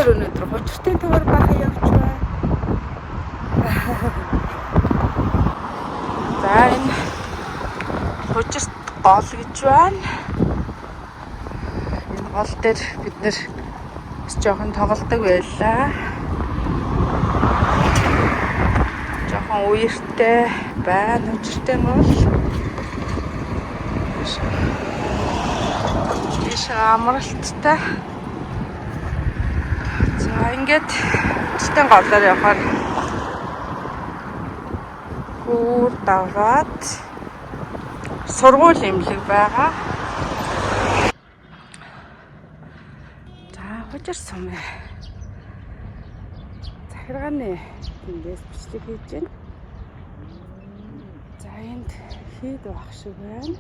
Эдгээр өнөдөр хучиртын төвөр баха явж байна. За энэ хучирт гол гэж байна. Энэ гол дээр бид нэр жоохон тоглодог байлаа. Жоохон үертэй байна хучиртын гол. Биш амралттай. За ингээд хучиртын голоор явахаар гүр даваад сургууль имлэг байгаа. За хучир сум. Захиргааны тэндээс бичлэг хийж байна. За энд хийд байх шиг байна.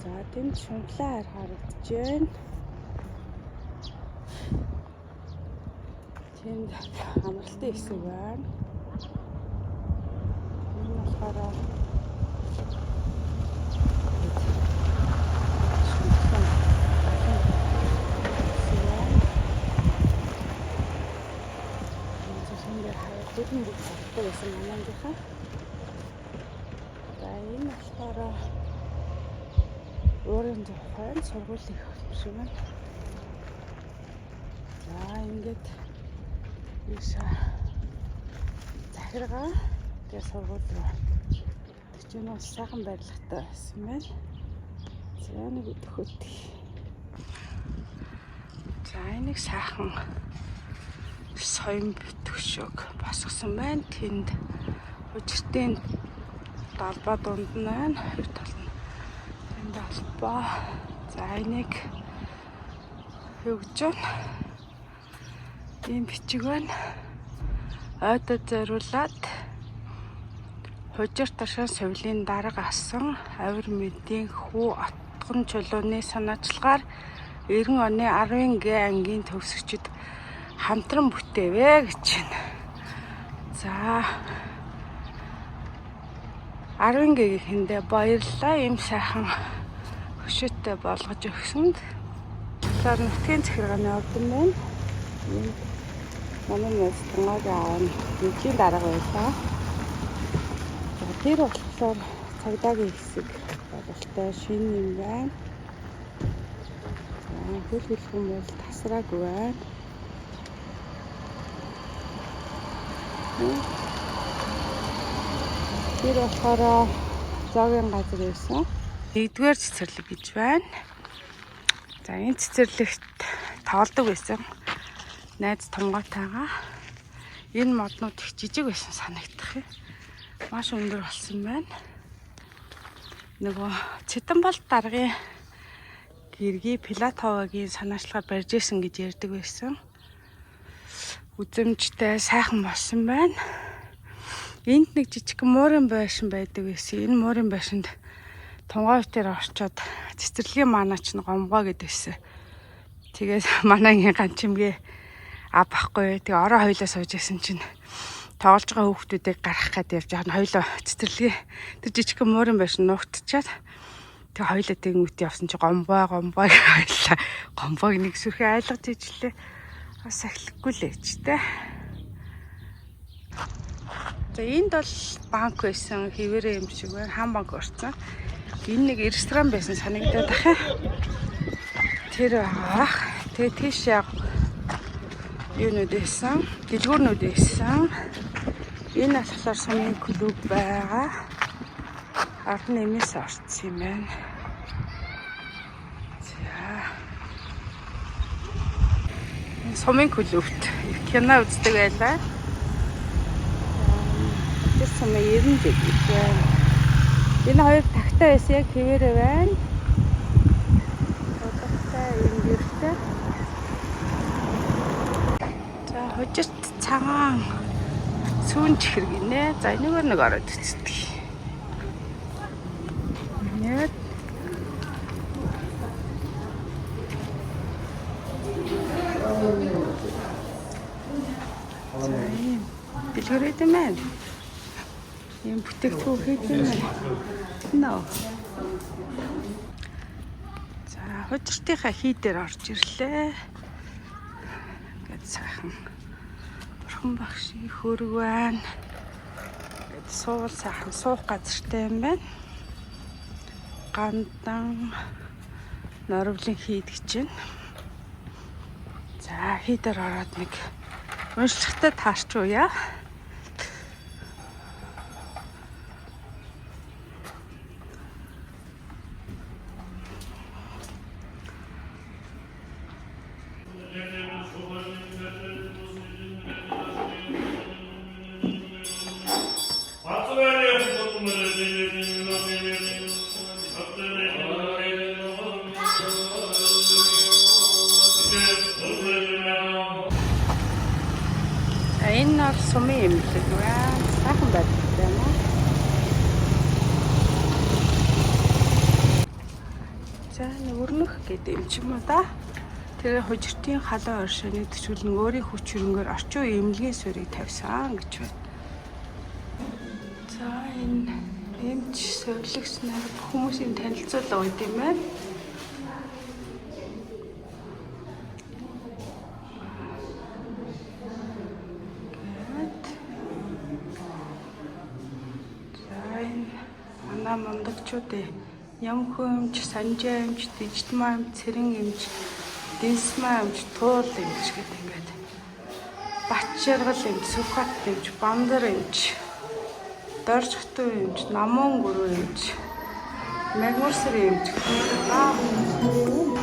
За тэнд шунхлаар харагдаж байна. Тэнд амралтын хэсэг байна. Энэ болохоор Тэдэн бүх цагтаа байсан манайхаа. За энэ болохоор уурын зохион сургуулийн хөтөлбөр байна. За ингээд ийшээ захиргаа тэгээ сургууль руу тэгж нэг сайхан барилгатай байсан байна. За нэг өдөхөт. За энийг сайхан соён төгшөөг босгосон байна. Тэнд хучиртын далбаа дунд нь байна. Хоёр тал нь тэнд албаа. За энийг юу гэж байна? Ийм бичиг байна. Ойдод зориулаад хужир ташаа сувлийн дарга асан авир мэдийн хүү отгон чулууны санаачлагаар 90 оны 10-ын гээ ангийн төгсөгчд хамтран бүтээвэ гэж байна. За 10 гээгэндээ баярлалаа. Ийм сайхан хөшөөтэй болгож өгсөнд. Тэгэхээр нутгийн захиргааны ордон байна. Энэ манай нэс тунгагийн аав нэгний дарга байлаа. За тэр болохоор цагдаагийн хэсэг бололтой шинэ юм байна. Хөл хөлхөн бол тасраагүй байна. Тэр болохоор зоогийн газар байсан. 1-р цэцэрлэг гэж байна. За энэ цэцэрлэгт тоглодог байсан. Найз томгоотойгоо. Энэ моднууд их жижиг байсан санагдах юм. Маш өндөр болсон байна. Нөгөө Цэтэнбалт даргын гэргий Платовагийн санаачлагаар барьж исэн гэж ярьдаг байсан. Үзэмжтэй сайхан болсон байна. Энд нэг жижиг муурын байшин байдаг байсан. Энэ муурын байшинд тунгаав дээр орчоод цэцэрлэгийн манаач нь гомгоо гэдээсэн. Тэгээд манайгийн ганчимгээ авахгүй. Тэгээ ороо хоёлоо сууж исэн чинь тоглож байгаа хүүхдүүдийг гаргах гээд явж байгаа нь хоёлоо цэцэрлэгийн тэр жижиг муурын байшин нуугдчихад тэгээ хоёлоо тэнгүүт явсан чи гомгоо хоёлаа гомбоог нэг сүрхээ айлгаж ижлээ. Бас ахлахгүй л ээж тэ. За энд бол банк байсан, хэвээрээ юм шиг байна. Хаан банк орсон. Энэ нэг ресторан байсан санагдаад ахаа. Тэр аах. Тэгээ тийш яг юунууд байсан, дэлгүүрнүүд байсан. Энэ болохоор сумын клуб байгаа. Ард нэмээс орсон юм байна. Сумын клубт кино үздэг байлаа. Тэр сумын 90 гэж байна. Энэ хоёр тагтай байсан яг хэвээрээ байна. Тодорхой юм гэртэй. За хожирт цагаан сүүн чихэр гинэ. За энэгээр нэг ороод үзтгий. Нэг дэлгэрээд юм байна. Ийм бүтээгдэхүүн хийдэг юм байна. Нөө. За, хожиртынхаа хий дээр орж ирлээ. Сайхан. Бурхан багшийн хөрөг байна. Суул сайхан суух газартай юм байна. Гандан норовлын хийд гэж байна. За хийдэр ороод нэг уншихтаа таарчууя. Энэ нар сумын эмнэлэг байна. Сайхан байдаг юм уу? За нэг өрнөх гэдэг юм ч юм уу да. Тэгээ хужиртын халуун оршины төчүүлэн өөрийн хүч хөрөнгөөр орчин үеийн эмнэлгийн суурийг тавьсан гэж байна. За энэ эмч сувилагч нар хүмүүсийн танилцуулга өгд юм байна. Мамдагчуудын ямхөө эмч, санжаа эмч, дижитмаа эмч, цэрэн эмч, дэнсмаа эмч, туул эмч гэдэг ингээд бат жаргал эмч, сүхбат эмч, бандар эмч, дорж хатуу эмч, намуун гүрүү эмч, магмарсэр эмч гэх мэт